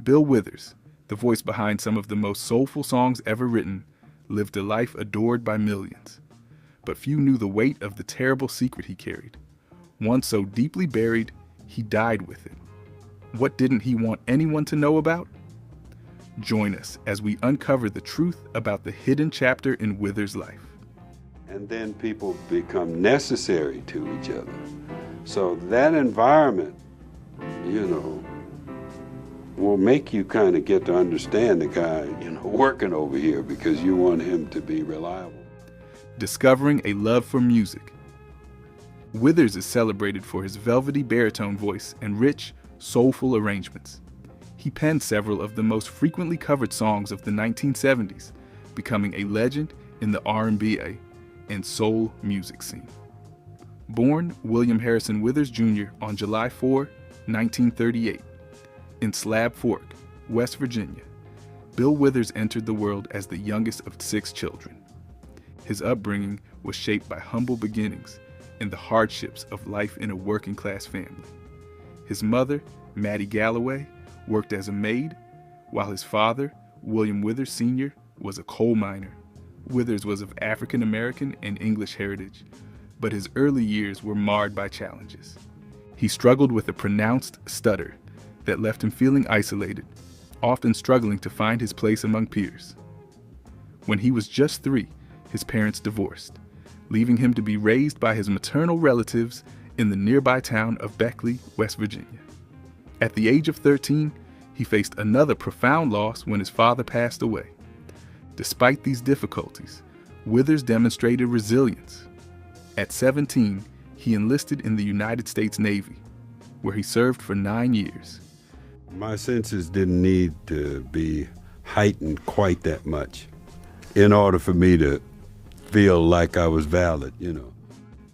Bill Withers, the voice behind some of the most soulful songs ever written, lived a life adored by millions. But few knew the weight of the terrible secret he carried. One so deeply buried, he died with it. What didn't he want anyone to know about? Join us as we uncover the truth about the hidden chapter in Withers' life. And then people become necessary to each other. So that environment, will make you kind of get to understand the guy, working over here, because you want him to be reliable. Discovering a love for music. Withers is celebrated for his velvety baritone voice and rich, soulful arrangements. He penned several of the most frequently covered songs of the 1970s, becoming a legend in the R&B and soul music scene. Born William Harrison Withers Jr. on July 4, 1938, in Slab Fork, West Virginia, Bill Withers entered the world as the youngest of 6 children. His upbringing was shaped by humble beginnings and the hardships of life in a working-class family. His mother, Mattie Galloway, worked as a maid, while his father, William Withers Sr., was a coal miner. Withers was of African American and English heritage, but his early years were marred by challenges. He struggled with a pronounced stutter that left him feeling isolated, often struggling to find his place among peers. When he was just 3, his parents divorced, leaving him to be raised by his maternal relatives in the nearby town of Beckley, West Virginia. At the age of 13, he faced another profound loss when his father passed away. Despite these difficulties, Withers demonstrated resilience. At 17, he enlisted in the United States Navy, where he served for 9 years. My senses didn't need to be heightened quite that much in order for me to feel like I was valid,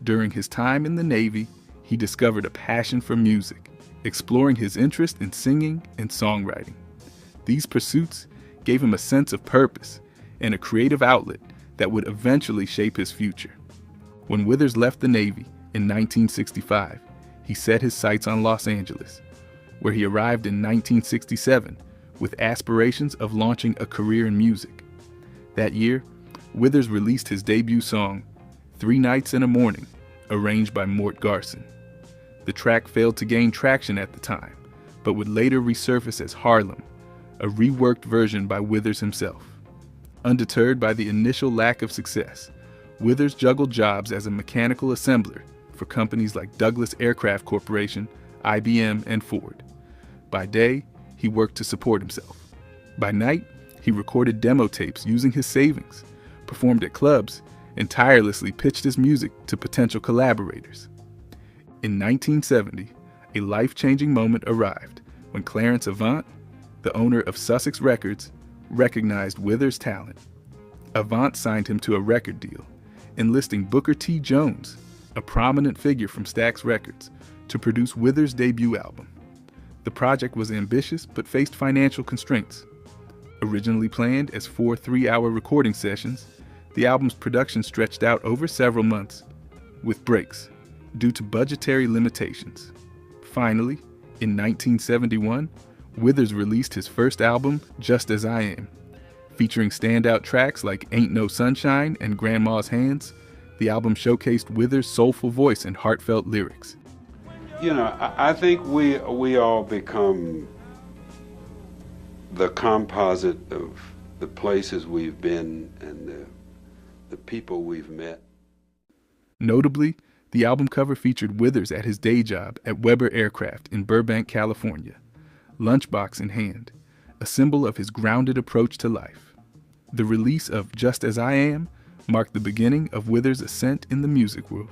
During his time in the Navy, he discovered a passion for music, exploring his interest in singing and songwriting. These pursuits gave him a sense of purpose and a creative outlet that would eventually shape his future. When Withers left the Navy in 1965, he set his sights on Los Angeles, where he arrived in 1967 with aspirations of launching a career in music. That year, Withers released his debut song, 3 Nights and a Morning, arranged by Mort Garson. The track failed to gain traction at the time, but would later resurface as Harlem, a reworked version by Withers himself. Undeterred by the initial lack of success, Withers juggled jobs as a mechanical assembler for companies like Douglas Aircraft Corporation, IBM, and Ford. By day, he worked to support himself. By night, he recorded demo tapes using his savings, performed at clubs, and tirelessly pitched his music to potential collaborators. In 1970, a life-changing moment arrived when Clarence Avant, the owner of Sussex Records, recognized Withers' talent. Avant signed him to a record deal, enlisting Booker T. Jones, a prominent figure from Stax Records, to produce Withers' debut album. The project was ambitious but faced financial constraints. Originally planned as 4 3-hour recording sessions, the album's production stretched out over several months, with breaks, due to budgetary limitations. Finally, in 1971, Withers released his first album, Just As I Am. Featuring standout tracks like Ain't No Sunshine and Grandma's Hands, the album showcased Withers' soulful voice and heartfelt lyrics. I think we all become the composite of the places we've been and the people we've met. Notably, the album cover featured Withers at his day job at Weber Aircraft in Burbank, California, lunchbox in hand, a symbol of his grounded approach to life. The release of Just As I Am marked the beginning of Withers' ascent in the music world.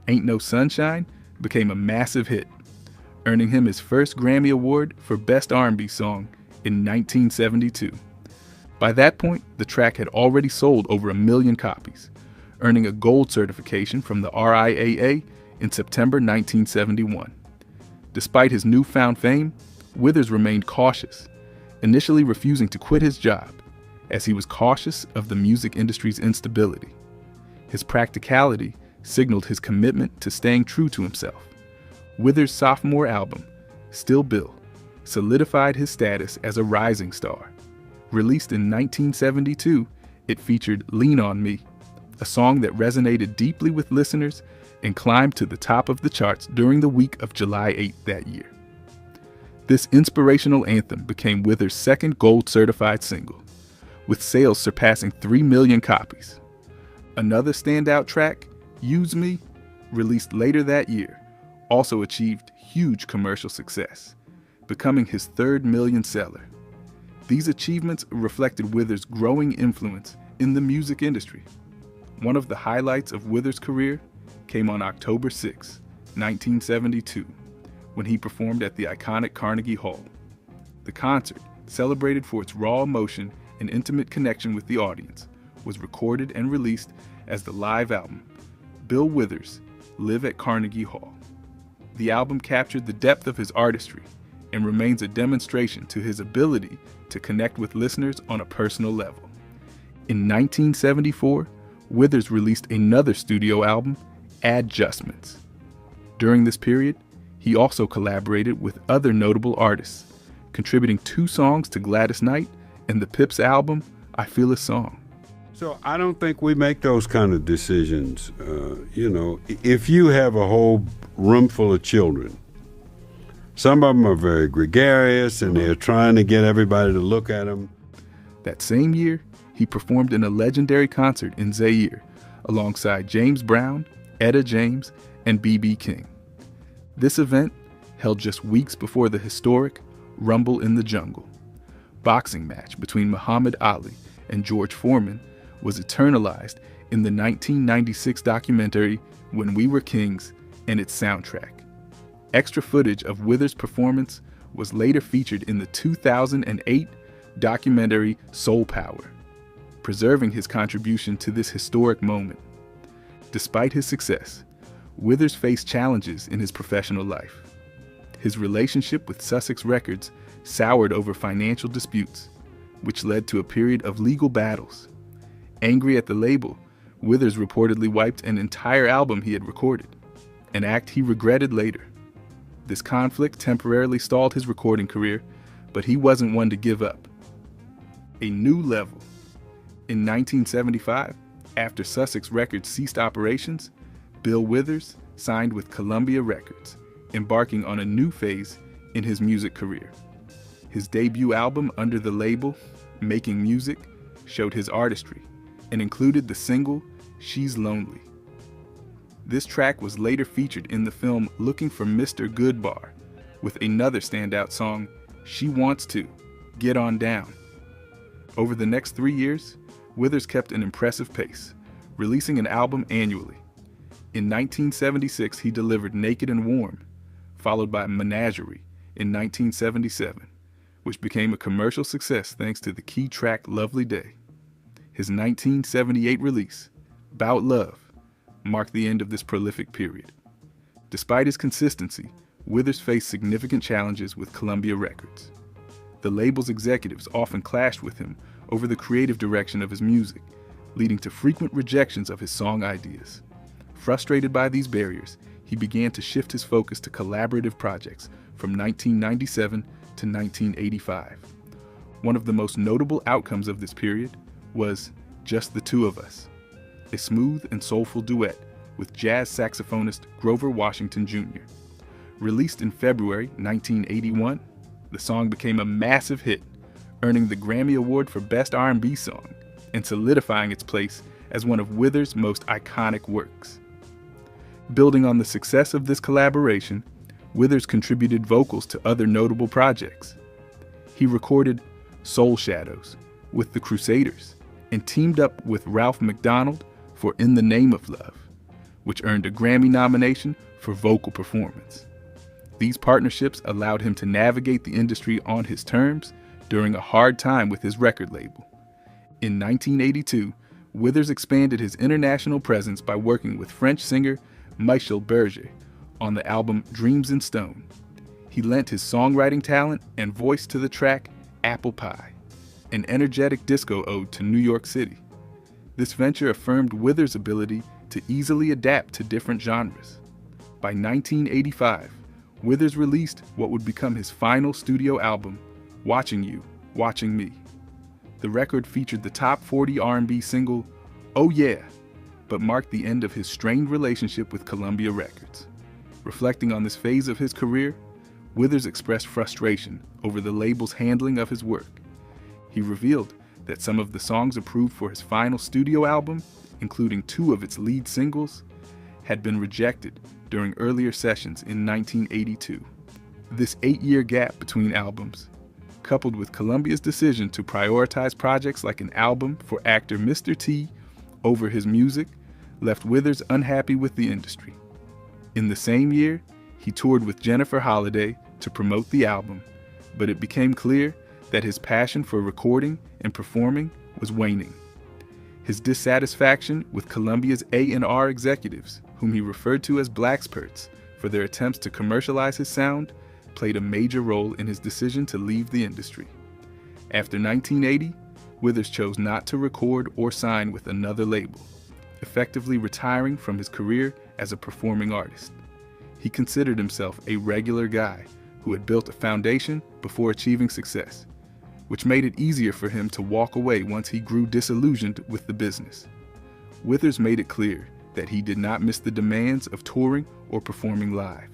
Ain't No Sunshine became a massive hit, earning him his first Grammy Award for Best R&B Song in 1972. By that point, the track had already sold over 1 million copies, earning a gold certification from the RIAA in September 1971. Despite his newfound fame, Withers remained cautious, initially refusing to quit his job, as he was cautious of the music industry's instability. His practicality signaled his commitment to staying true to himself. Withers' sophomore album, Still Bill, solidified his status as a rising star. Released in 1972, it featured Lean on Me, a song that resonated deeply with listeners and climbed to the top of the charts during the week of July 8th that year. This inspirational anthem became Withers' second gold-certified single, with sales surpassing 3 million copies. Another standout track, Use Me, released later that year, also achieved huge commercial success, becoming his third million seller. These achievements reflected Withers' growing influence in the music industry. One of the highlights of Withers' career came on October 6, 1972, when he performed at the iconic Carnegie Hall. The concert, celebrated for its raw emotion and intimate connection with the audience, was recorded and released as the live album, Bill Withers, Live at Carnegie Hall. The album captured the depth of his artistry and remains a demonstration to his ability to connect with listeners on a personal level. In 1974, Withers released another studio album, Adjustments. During this period, he also collaborated with other notable artists, contributing 2 songs to Gladys Knight and the Pips album, I Feel a Song. So I don't think we make those kind of decisions. If you have a whole room full of children, some of them are very gregarious and they're trying to get everybody to look at them. That same year, he performed in a legendary concert in Zaire alongside James Brown, Etta James, and B.B. King. This event, held just weeks before the historic Rumble in the Jungle boxing match between Muhammad Ali and George Foreman, was eternalized in the 1996 documentary When We Were Kings and its soundtrack. Extra footage of Withers' performance was later featured in the 2008 documentary Soul Power, preserving his contribution to this historic moment. Despite his success, Withers faced challenges in his professional life. His relationship with Sussex Records soured over financial disputes, which led to a period of legal battles. Angry at the label, Withers reportedly wiped an entire album he had recorded, an act he regretted later. This conflict temporarily stalled his recording career, but he wasn't one to give up. A new level. In 1975, after Sussex Records ceased operations, Bill Withers signed with Columbia Records, embarking on a new phase in his music career. His debut album under the label, Making Music, showed his artistry and included the single, She's Lonely. This track was later featured in the film Looking for Mr. Goodbar, with another standout song, She Wants To, Get On Down. Over the next 3 years, Withers kept an impressive pace, releasing an album annually. In 1976, he delivered Naked and Warm, followed by Menagerie in 1977, which became a commercial success thanks to the key track Lovely Day. His 1978 release, Bout Love, marked the end of this prolific period. Despite his consistency, Withers faced significant challenges with Columbia Records. The label's executives often clashed with him over the creative direction of his music, leading to frequent rejections of his song ideas. Frustrated by these barriers, he began to shift his focus to collaborative projects from 1997 to 1985. One of the most notable outcomes of this period was Just the Two of Us, a smooth and soulful duet with jazz saxophonist Grover Washington Jr. Released in February 1981, the song became a massive hit, earning the Grammy Award for Best R&B Song and solidifying its place as one of Withers' most iconic works. Building on the success of this collaboration, Withers contributed vocals to other notable projects. He recorded Soul Shadows with the Crusaders and teamed up with Ralph McDonald for In the Name of Love, which earned a Grammy nomination for vocal performance. These partnerships allowed him to navigate the industry on his terms during a hard time with his record label. In 1982, Withers expanded his international presence by working with French singer Michel Berger on the album Dreams in Stone. He lent his songwriting talent and voice to the track Apple Pie, an energetic disco ode to New York City. This venture affirmed Withers' ability to easily adapt to different genres. By 1985, Withers released what would become his final studio album, Watching You, Watching Me. The record featured the top 40 R&B single, Oh Yeah, but marked the end of his strained relationship with Columbia Records. Reflecting on this phase of his career, Withers expressed frustration over the label's handling of his work. He revealed that some of the songs approved for his final studio album, including 2 of its lead singles, had been rejected during earlier sessions in 1982. This 8-year gap between albums, coupled with Columbia's decision to prioritize projects like an album for actor Mr. T over his music, left Withers unhappy with the industry. In the same year, he toured with Jennifer Holliday to promote the album, but it became clear that his passion for recording and performing was waning. His dissatisfaction with Columbia's A&R executives, whom he referred to as blacksperts for their attempts to commercialize his sound, played a major role in his decision to leave the industry. After 1980, Withers chose not to record or sign with another label, effectively retiring from his career as a performing artist. He considered himself a regular guy who had built a foundation before achieving success, which made it easier for him to walk away once he grew disillusioned with the business. Withers made it clear that he did not miss the demands of touring or performing live.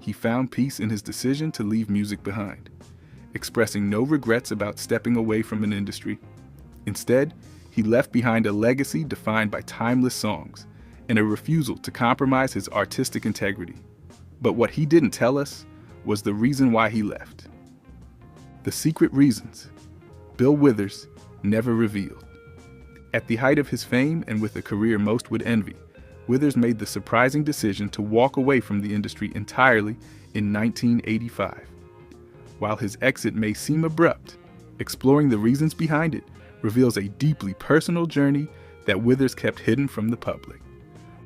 He found peace in his decision to leave music behind, expressing no regrets about stepping away from an industry. Instead, he left behind a legacy defined by timeless songs and a refusal to compromise his artistic integrity. But what he didn't tell us was the reason why he left. The secret reasons Bill Withers never revealed. At the height of his fame and with a career most would envy, Withers made the surprising decision to walk away from the industry entirely in 1985. While his exit may seem abrupt, exploring the reasons behind it reveals a deeply personal journey that Withers kept hidden from the public.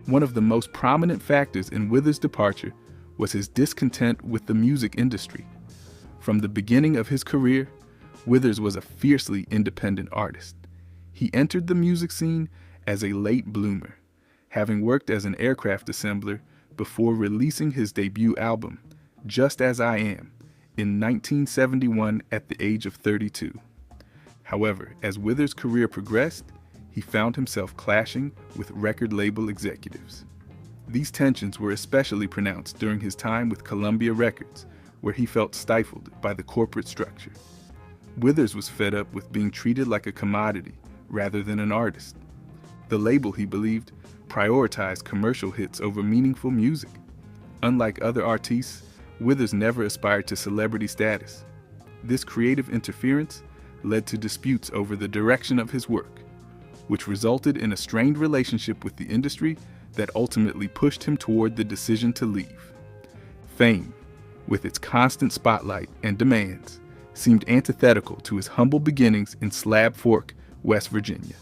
One of the most prominent factors in Withers' departure was his discontent with the music industry. From the beginning of his career, Withers was a fiercely independent artist. He entered the music scene as a late bloomer, having worked as an aircraft assembler before releasing his debut album, Just As I Am, in 1971 at the age of 32. However, as Withers' career progressed, he found himself clashing with record label executives. These tensions were especially pronounced during his time with Columbia Records, where he felt stifled by the corporate structure. Withers was fed up with being treated like a commodity rather than an artist. The label, he believed, prioritized commercial hits over meaningful music. Unlike other artists, Withers never aspired to celebrity status. This creative interference led to disputes over the direction of his work, which resulted in a strained relationship with the industry that ultimately pushed him toward the decision to leave. Fame, with its constant spotlight and demands, seemed antithetical to his humble beginnings in Slab Fork, West Virginia.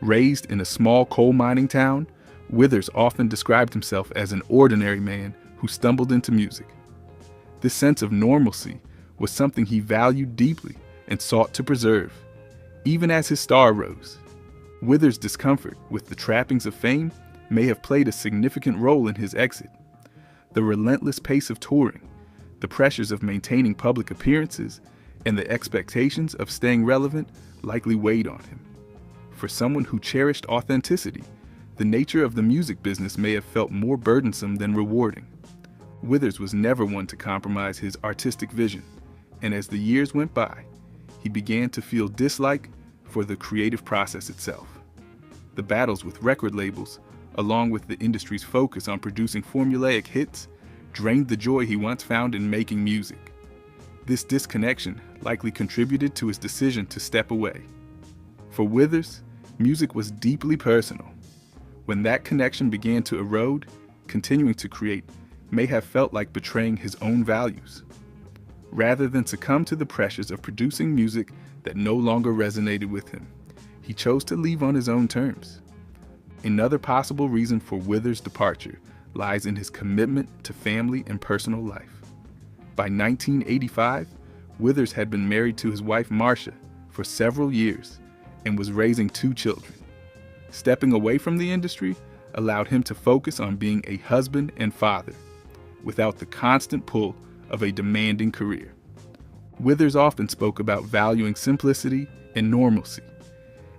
Raised in a small coal mining town, Withers often described himself as an ordinary man who stumbled into music. This sense of normalcy was something he valued deeply and sought to preserve, even as his star rose. Withers' discomfort with the trappings of fame may have played a significant role in his exit. The relentless pace of touring, the pressures of maintaining public appearances, and the expectations of staying relevant likely weighed on him. For someone who cherished authenticity, the nature of the music business may have felt more burdensome than rewarding. Withers was never one to compromise his artistic vision, and as the years went by, he began to feel dislike for the creative process itself. The battles with record labels, along with the industry's focus on producing formulaic hits, drained the joy he once found in making music. This disconnection likely contributed to his decision to step away. For Withers, music was deeply personal. When that connection began to erode, continuing to create may have felt like betraying his own values. Rather than succumb to the pressures of producing music that no longer resonated with him, he chose to leave on his own terms. Another possible reason for Withers' departure lies in his commitment to family and personal life. By 1985, Withers had been married to his wife Marcia for several years and was raising 2 children. Stepping away from the industry allowed him to focus on being a husband and father. without the constant pull of a demanding career. Withers often spoke about valuing simplicity and normalcy,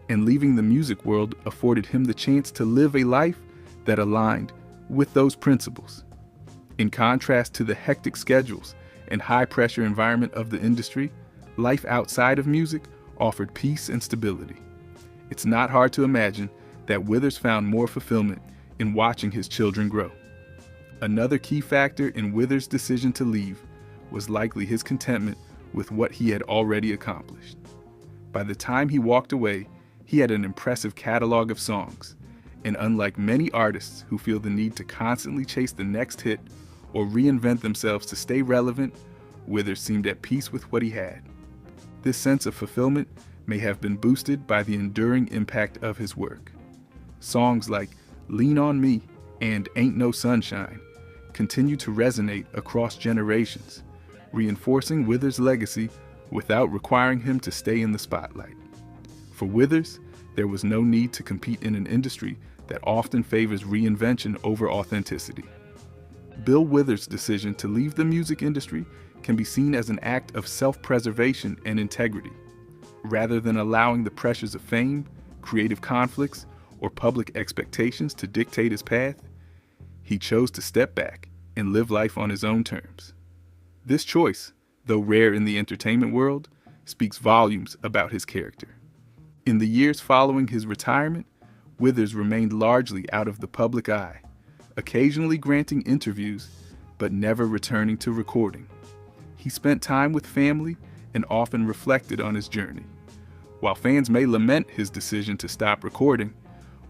and leaving the music world afforded him the chance to live a life that aligned with those principles. In contrast to the hectic schedules and high-pressure environment of the industry, life outside of music offered peace and stability. It's not hard to imagine that Withers found more fulfillment in watching his children grow. Another key factor in Withers' decision to leave was likely his contentment with what he had already accomplished. By the time he walked away, he had an impressive catalog of songs, and unlike many artists who feel the need to constantly chase the next hit or reinvent themselves to stay relevant, Withers seemed at peace with what he had. This sense of fulfillment may have been boosted by the enduring impact of his work. Songs like Lean on Me and Ain't No Sunshine continue to resonate across generations, reinforcing Withers' legacy without requiring him to stay in the spotlight. For Withers, there was no need to compete in an industry that often favors reinvention over authenticity. Bill Withers' decision to leave the music industry can be seen as an act of self-preservation and integrity. Rather than allowing the pressures of fame, creative conflicts, or public expectations to dictate his path, he chose to step back and live life on his own terms. This choice, though rare in the entertainment world, speaks volumes about his character. In the years following his retirement, Withers remained largely out of the public eye, occasionally granting interviews, but never returning to recording. He spent time with family and often reflected on his journey. While fans may lament his decision to stop recording,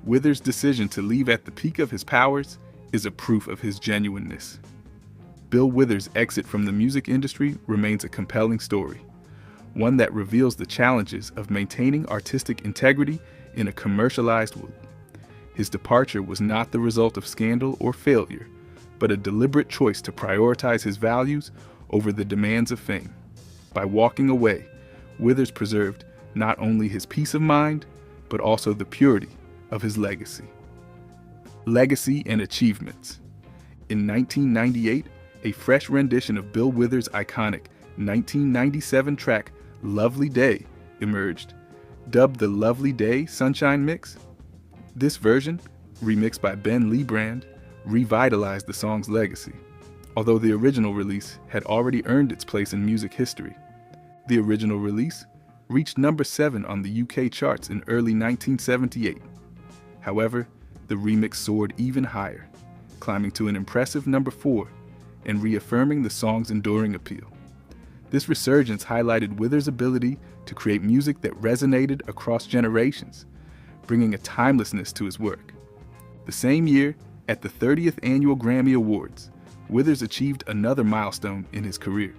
Withers' decision to leave at the peak of his powers is a proof of his genuineness. Bill Withers' exit from the music industry remains a compelling story, one that reveals the challenges of maintaining artistic integrity in a commercialized world. His departure was not the result of scandal or failure, but a deliberate choice to prioritize his values over the demands of fame. By walking away, Withers preserved not only his peace of mind, but also the purity of his legacy. Legacy and achievements. In 1998, a fresh rendition of Bill Withers' iconic 1997 track Lovely Day emerged, dubbed the Lovely Day Sunshine Mix. This version, remixed by Ben Lebrand, revitalized the song's legacy, although the original release had already earned its place in music history. The original release reached number 7 on the UK charts in early 1978. However, the remix soared even higher, climbing to an impressive number 4 and reaffirming the song's enduring appeal. This resurgence highlighted Withers' ability to create music that resonated across generations, bringing a timelessness to his work. The same year, at the 30th Annual Grammy Awards, Withers achieved another milestone in his career.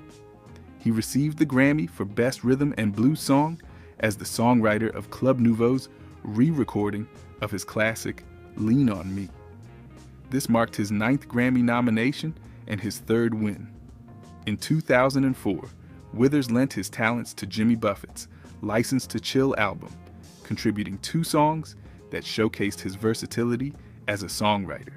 He received the Grammy for Best Rhythm and Blues Song as the songwriter of Club Nouveau's re-recording of his classic Lean on Me. This marked his 9th Grammy nomination and his 3rd win. In 2004, Withers lent his talents to Jimmy Buffett's License to Chill album, contributing 2 songs that showcased his versatility as a songwriter.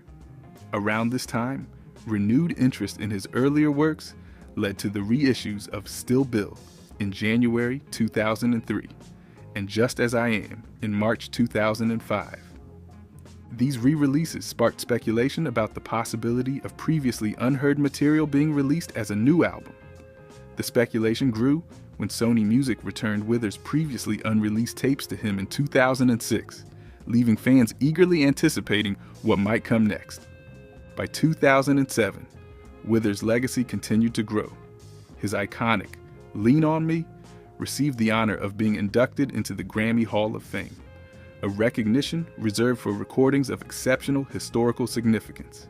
Around this time, renewed interest in his earlier works led to the reissues of Still Bill in January 2003 and Just As I Am in March 2005. These re-releases sparked speculation about the possibility of previously unheard material being released as a new album. The speculation grew when Sony Music returned Withers' previously unreleased tapes to him in 2006, leaving fans eagerly anticipating what might come next. By 2007, Withers' legacy continued to grow. His iconic Lean on Me received the honor of being inducted into the Grammy Hall of Fame, a recognition reserved for recordings of exceptional historical significance.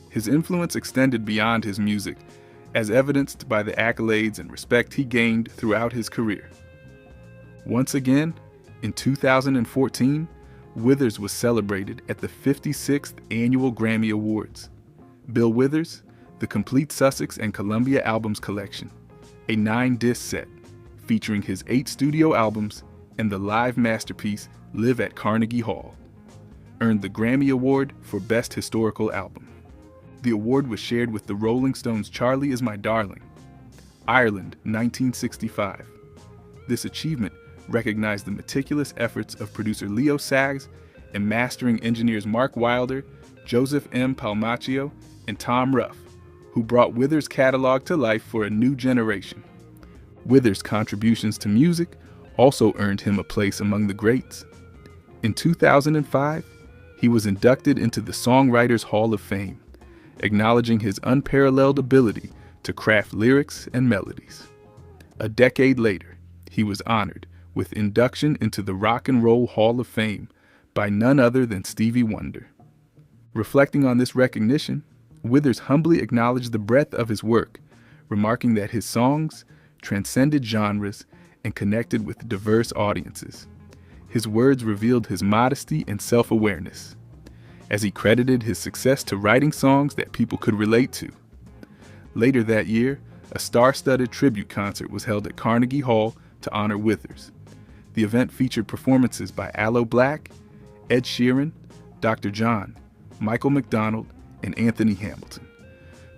His influence extended beyond his music, as evidenced by the accolades and respect he gained throughout his career. Once again, in 2014, Withers was celebrated at the 56th Annual Grammy Awards. Bill Withers, The Complete Sussex and Columbia Albums Collection, a 9-disc set featuring his 8 studio albums and the live masterpiece Live at Carnegie Hall, earned the Grammy Award for Best Historical Album. The award was shared with the Rolling Stones' Charlie Is My Darling, Ireland, 1965. This achievement recognized the meticulous efforts of producer Leo Saggs and mastering engineers Mark Wilder, Joseph M. Palmaccio, and Tom Ruff, who brought Withers' catalog to life for a new generation. Withers' contributions to music also earned him a place among the greats. In 2005, he was inducted into the Songwriters Hall of Fame, acknowledging his unparalleled ability to craft lyrics and melodies. A decade later, he was honored with induction into the Rock and Roll Hall of Fame by none other than Stevie Wonder. Reflecting on this recognition, Withers humbly acknowledged the breadth of his work, remarking that his songs transcended genres and connected with diverse audiences. His words revealed his modesty and self-awareness, as he credited his success to writing songs that people could relate to. Later that year, a star-studded tribute concert was held at Carnegie Hall to honor Withers. The event featured performances by Aloe Blacc, Ed Sheeran, Dr. John, Michael McDonald, and Anthony Hamilton.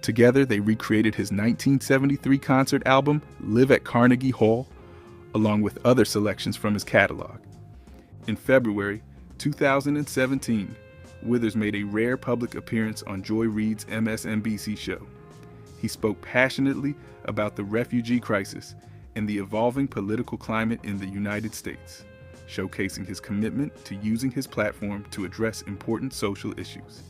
Together, they recreated his 1973 concert album, Live at Carnegie Hall, along with other selections from his catalog. In February 2017, Withers made a rare public appearance on Joy Reid's MSNBC show. He spoke passionately about the refugee crisis and the evolving political climate in the United States, showcasing his commitment to using his platform to address important social issues.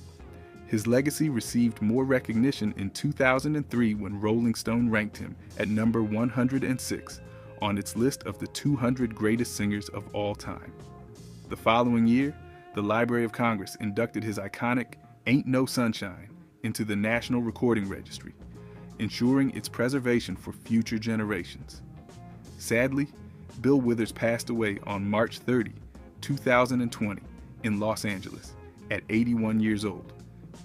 His legacy received more recognition in 2003 when Rolling Stone ranked him at number 106 on its list of the 200 greatest singers of all time. The following year, the Library of Congress inducted his iconic Ain't No Sunshine into the National Recording Registry, ensuring its preservation for future generations. Sadly, Bill Withers passed away on March 30, 2020, in Los Angeles at 81 years old,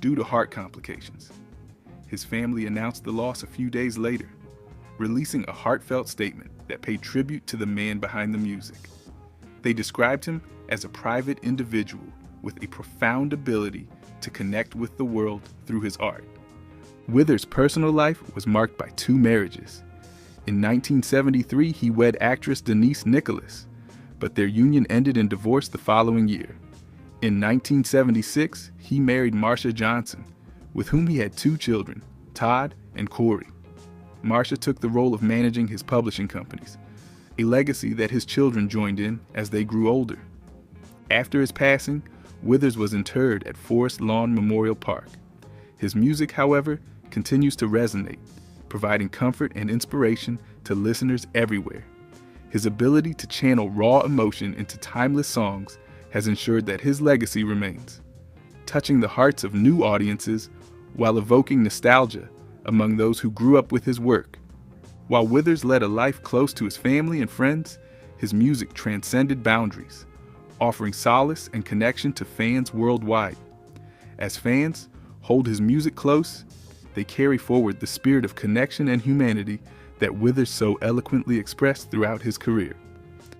due to heart complications. His family announced the loss a few days later, releasing a heartfelt statement that paid tribute to the man behind the music. They described him as a private individual with a profound ability to connect with the world through his art. Withers' personal life was marked by 2 marriages. In 1973, he wed actress Denise Nicholas, but their union ended in divorce the following year. In 1976, he married Marsha Johnson, with whom he had 2 children, Todd and Corey. Marsha took the role of managing his publishing companies, a legacy that his children joined in as they grew older. After his passing, Withers was interred at Forest Lawn Memorial Park. His music, however, continues to resonate, providing comfort and inspiration to listeners everywhere. His ability to channel raw emotion into timeless songs has ensured that his legacy remains, touching the hearts of new audiences while evoking nostalgia among those who grew up with his work. While Withers led a life close to his family and friends, his music transcended boundaries, offering solace and connection to fans worldwide. As fans hold his music close, they carry forward the spirit of connection and humanity that Withers so eloquently expressed throughout his career.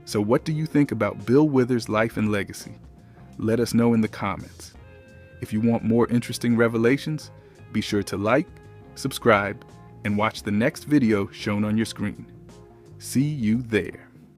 So what do you think about Bill Withers' life and legacy? Let us know in the comments. If you want more interesting revelations, be sure to like, subscribe, and watch the next video shown on your screen. See you there.